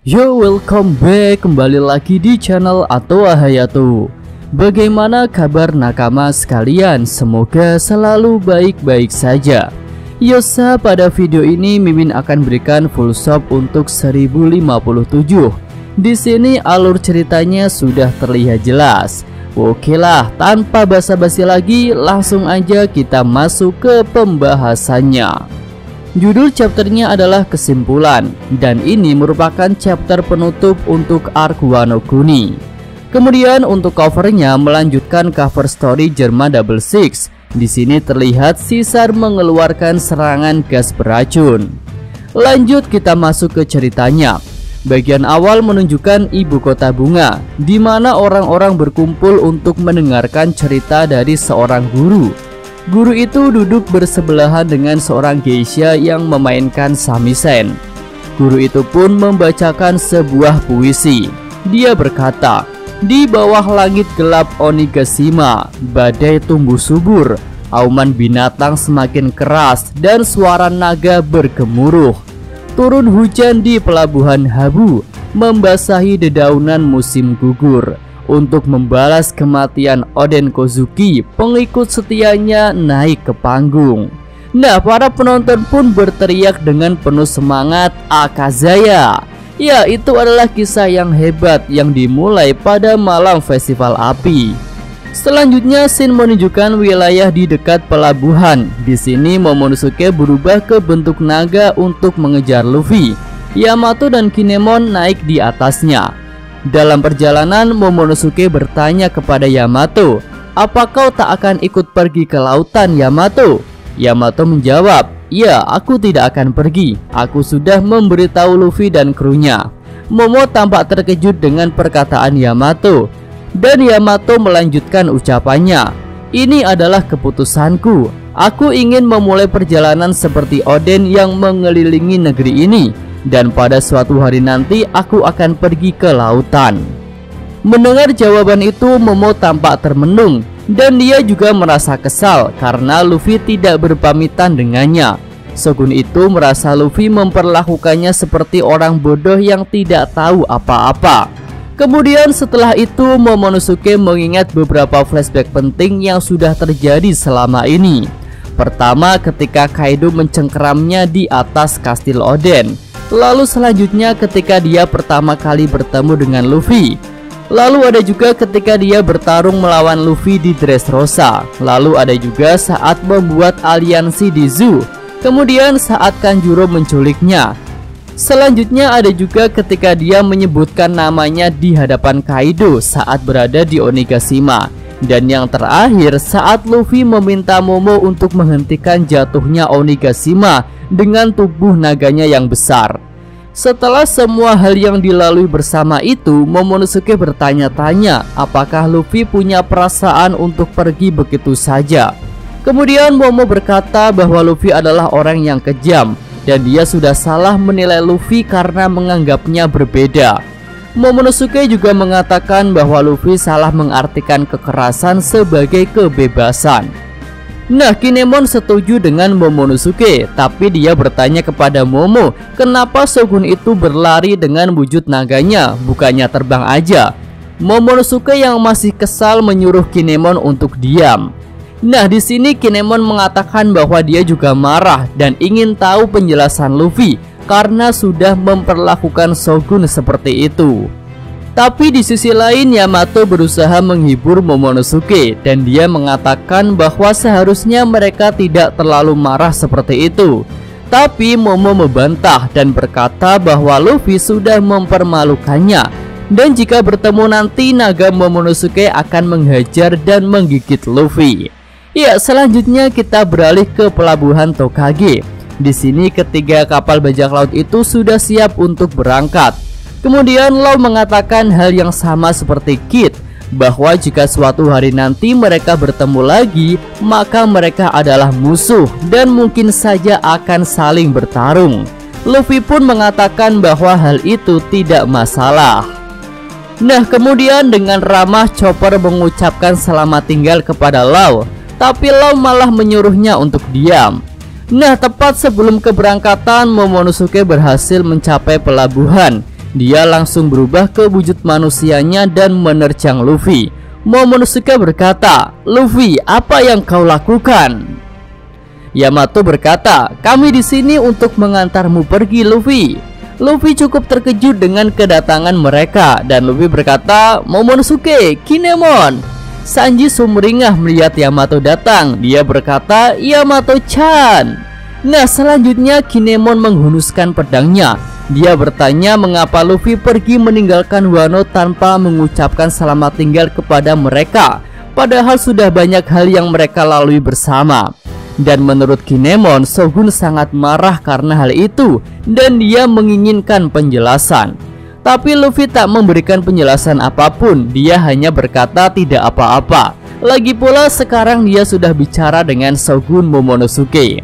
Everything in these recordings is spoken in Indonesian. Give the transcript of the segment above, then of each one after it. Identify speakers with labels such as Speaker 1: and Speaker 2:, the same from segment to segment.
Speaker 1: Yo, welcome back, kembali lagi di channel Atoa Hayato. Bagaimana kabar nakama sekalian? Semoga selalu baik-baik saja. Yosa, pada video ini Mimin akan berikan full shop untuk 1057. Di sini alur ceritanya sudah terlihat jelas. Oke lah, tanpa basa-basi lagi, langsung aja kita masuk ke pembahasannya. Judul chapternya adalah kesimpulan, dan ini merupakan chapter penutup untuk arc Wano Kuni. Kemudian untuk covernya melanjutkan cover story Germa Double Six. Di sini terlihat Caesar mengeluarkan serangan gas beracun. Lanjut kita masuk ke ceritanya. Bagian awal menunjukkan ibu kota bunga, di mana orang-orang berkumpul untuk mendengarkan cerita dari seorang guru. Guru itu duduk bersebelahan dengan seorang geisha yang memainkan samisen. Guru itu pun membacakan sebuah puisi. Dia berkata, "Di bawah langit gelap Onigashima, badai tumbuh subur, auman binatang semakin keras, dan suara naga bergemuruh. Turun hujan di pelabuhan Habu, membasahi dedaunan musim gugur. Untuk membalas kematian Oden Kozuki, pengikut setianya naik ke panggung." Nah, para penonton pun berteriak dengan penuh semangat, "Akazaya!" Ya, itu adalah kisah yang hebat yang dimulai pada malam festival api. Selanjutnya, scene menunjukkan wilayah di dekat pelabuhan. Di sini Momonosuke berubah ke bentuk naga untuk mengejar Luffy. Yamato dan Kinemon naik di atasnya. Dalam perjalanan, Momonosuke bertanya kepada Yamato, "Apa kau tak akan ikut pergi ke lautan, Yamato?" Yamato menjawab, "Ya, aku tidak akan pergi. Aku sudah memberitahu Luffy dan krunya." Momo tampak terkejut dengan perkataan Yamato, dan Yamato melanjutkan ucapannya, "Ini adalah keputusanku. Aku ingin memulai perjalanan seperti Oden yang mengelilingi negeri ini. Dan pada suatu hari nanti aku akan pergi ke lautan." Mendengar jawaban itu, Momo tampak termenung, dan dia juga merasa kesal karena Luffy tidak berpamitan dengannya. Shogun itu merasa Luffy memperlakukannya seperti orang bodoh yang tidak tahu apa-apa. Kemudian setelah itu, Momonosuke mengingat beberapa flashback penting yang sudah terjadi selama ini. Pertama, ketika Kaido mencengkeramnya di atas kastil Oden. Lalu selanjutnya ketika dia pertama kali bertemu dengan Luffy. Lalu ada juga ketika dia bertarung melawan Luffy di Dressrosa. Lalu ada juga saat membuat aliansi di Zoo. Kemudian saat Kanjuro menculiknya. Selanjutnya ada juga ketika dia menyebutkan namanya di hadapan Kaido saat berada di Onigashima. Dan yang terakhir saat Luffy meminta Momo untuk menghentikan jatuhnya Onigashima dengan tubuh naganya yang besar. Setelah semua hal yang dilalui bersama itu, Momonosuke bertanya-tanya apakah Luffy punya perasaan untuk pergi begitu saja. Kemudian Momo berkata bahwa Luffy adalah orang yang kejam, dan dia sudah salah menilai Luffy karena menganggapnya berbeda. Momonosuke juga mengatakan bahwa Luffy salah mengartikan kekerasan sebagai kebebasan. Nah, Kinemon setuju dengan Momonosuke, tapi dia bertanya kepada Momo, kenapa Shogun itu berlari dengan wujud naganya, bukannya terbang aja. Momonosuke yang masih kesal menyuruh Kinemon untuk diam. Nah, di sini Kinemon mengatakan bahwa dia juga marah dan ingin tahu penjelasan Luffy karena sudah memperlakukan Shogun seperti itu. Tapi di sisi lain, Yamato berusaha menghibur Momonosuke, dan dia mengatakan bahwa seharusnya mereka tidak terlalu marah seperti itu. Tapi Momo membantah dan berkata bahwa Luffy sudah mempermalukannya, dan jika bertemu nanti naga Momonosuke akan menghajar dan menggigit Luffy. Ya, selanjutnya kita beralih ke pelabuhan Tokage. Di sini ketiga kapal bajak laut itu sudah siap untuk berangkat. Kemudian Law mengatakan hal yang sama seperti Kid, bahwa jika suatu hari nanti mereka bertemu lagi, maka mereka adalah musuh dan mungkin saja akan saling bertarung. Luffy pun mengatakan bahwa hal itu tidak masalah. Nah, kemudian dengan ramah Chopper mengucapkan selamat tinggal kepada Law, tapi Law malah menyuruhnya untuk diam. Nah, tepat sebelum keberangkatan, Momonosuke berhasil mencapai pelabuhan. dia langsung berubah ke wujud manusianya dan menerjang Luffy. Momonosuke berkata, "Luffy, apa yang kau lakukan?" Yamato berkata, "Kami di sini untuk mengantarmu pergi, Luffy." Luffy cukup terkejut dengan kedatangan mereka dan Luffy berkata, "Momonosuke, Kinemon." Sanji sumringah melihat Yamato datang. Dia berkata, "Yamato-chan." Nah, selanjutnya Kinemon menghunuskan pedangnya. Dia bertanya mengapa Luffy pergi meninggalkan Wano tanpa mengucapkan selamat tinggal kepada mereka, padahal sudah banyak hal yang mereka lalui bersama. Dan menurut Kinemon, Shogun sangat marah karena hal itu dan dia menginginkan penjelasan. Tapi Luffy tak memberikan penjelasan apapun. Dia hanya berkata tidak apa-apa. Lagi pula sekarang dia sudah bicara dengan Shogun Momonosuke.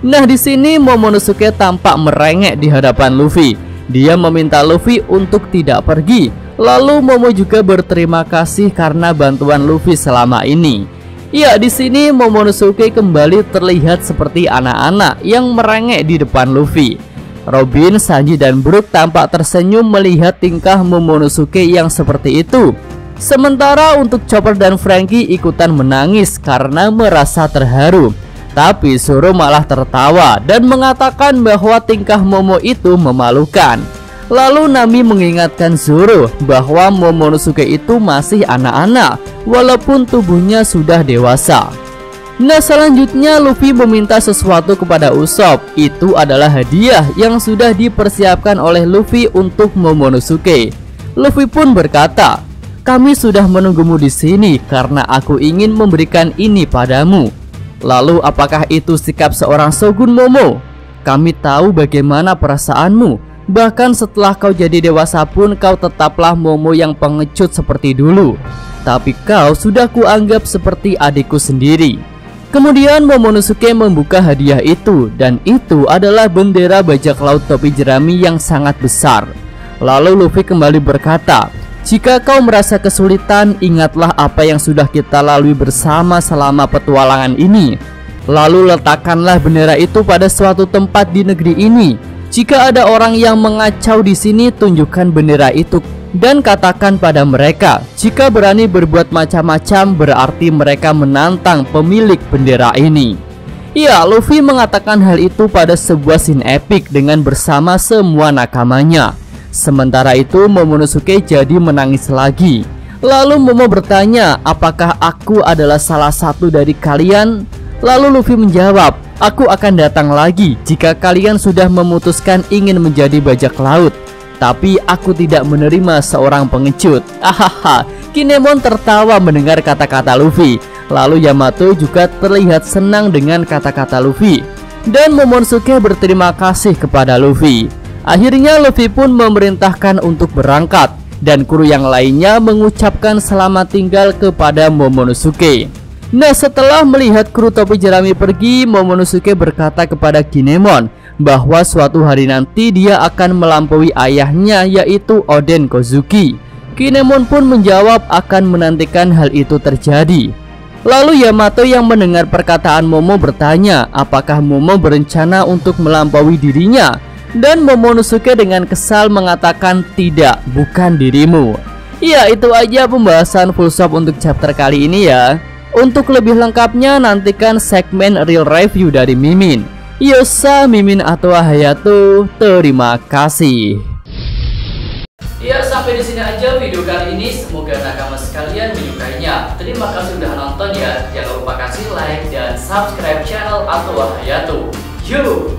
Speaker 1: Nah, di sini Momonosuke tampak merengek di hadapan Luffy. Dia meminta Luffy untuk tidak pergi. Lalu Momo juga berterima kasih karena bantuan Luffy selama ini. Ya, di sini Momonosuke kembali terlihat seperti anak-anak yang merengek di depan Luffy. Robin, Sanji, dan Brook tampak tersenyum melihat tingkah Momonosuke yang seperti itu. Sementara untuk Chopper dan Franky ikutan menangis karena merasa terharu. Tapi Zoro malah tertawa dan mengatakan bahwa tingkah Momo itu memalukan. Lalu Nami mengingatkan Zoro bahwa Momonosuke itu masih anak-anak walaupun tubuhnya sudah dewasa. Nah, selanjutnya Luffy meminta sesuatu kepada Usopp. Itu adalah hadiah yang sudah dipersiapkan oleh Luffy untuk Momonosuke. Luffy pun berkata, "Kami sudah menunggumu di sini karena aku ingin memberikan ini padamu." Lalu apakah itu sikap seorang Shogun, Momo? Kami tahu bagaimana perasaanmu. Bahkan setelah kau jadi dewasa pun kau tetaplah Momo yang pengecut seperti dulu. Tapi kau sudah kuanggap seperti adikku sendiri. Kemudian Momonosuke membuka hadiah itu, dan itu adalah bendera bajak laut topi jerami yang sangat besar. Lalu Luffy kembali berkata, "Jika kau merasa kesulitan, ingatlah apa yang sudah kita lalui bersama selama petualangan ini. Lalu letakkanlah bendera itu pada suatu tempat di negeri ini. Jika ada orang yang mengacau di sini, tunjukkan bendera itu dan katakan pada mereka, jika berani berbuat macam-macam berarti mereka menantang pemilik bendera ini." Ya, Luffy mengatakan hal itu pada sebuah scene epic dengan bersama semua nakamanya. Sementara itu Momonosuke jadi menangis lagi. Lalu Momo bertanya, "Apakah aku adalah salah satu dari kalian?" Lalu Luffy menjawab, "Aku akan datang lagi jika kalian sudah memutuskan ingin menjadi bajak laut. Tapi aku tidak menerima seorang pengecut." Hahaha. Kinemon tertawa mendengar kata-kata Luffy. Lalu Yamato juga terlihat senang dengan kata-kata Luffy. Dan Momonosuke berterima kasih kepada Luffy. Akhirnya Luffy pun memerintahkan untuk berangkat, dan kru yang lainnya mengucapkan selamat tinggal kepada Momonosuke. Nah, setelah melihat kru topi jerami pergi, Momonosuke berkata kepada Kinemon bahwa suatu hari nanti dia akan melampaui ayahnya, yaitu Oden Kozuki. Kinemon pun menjawab akan menantikan hal itu terjadi. Lalu Yamato yang mendengar perkataan Momo bertanya apakah Momo berencana untuk melampaui dirinya. Dan Momonosuke dengan kesal mengatakan, "Tidak, bukan dirimu." Ya, itu aja pembahasan full shop untuk chapter kali ini ya. Untuk lebih lengkapnya nantikan segmen real review dari Mimin. Yosa, Mimin atau Hayato, terima kasih. Ya, sampai di sini aja video kali ini. Semoga nakama sekalian menyukainya. Terima kasih sudah nonton ya. Jangan lupa kasih like dan subscribe channel atau Hayato. Yuk.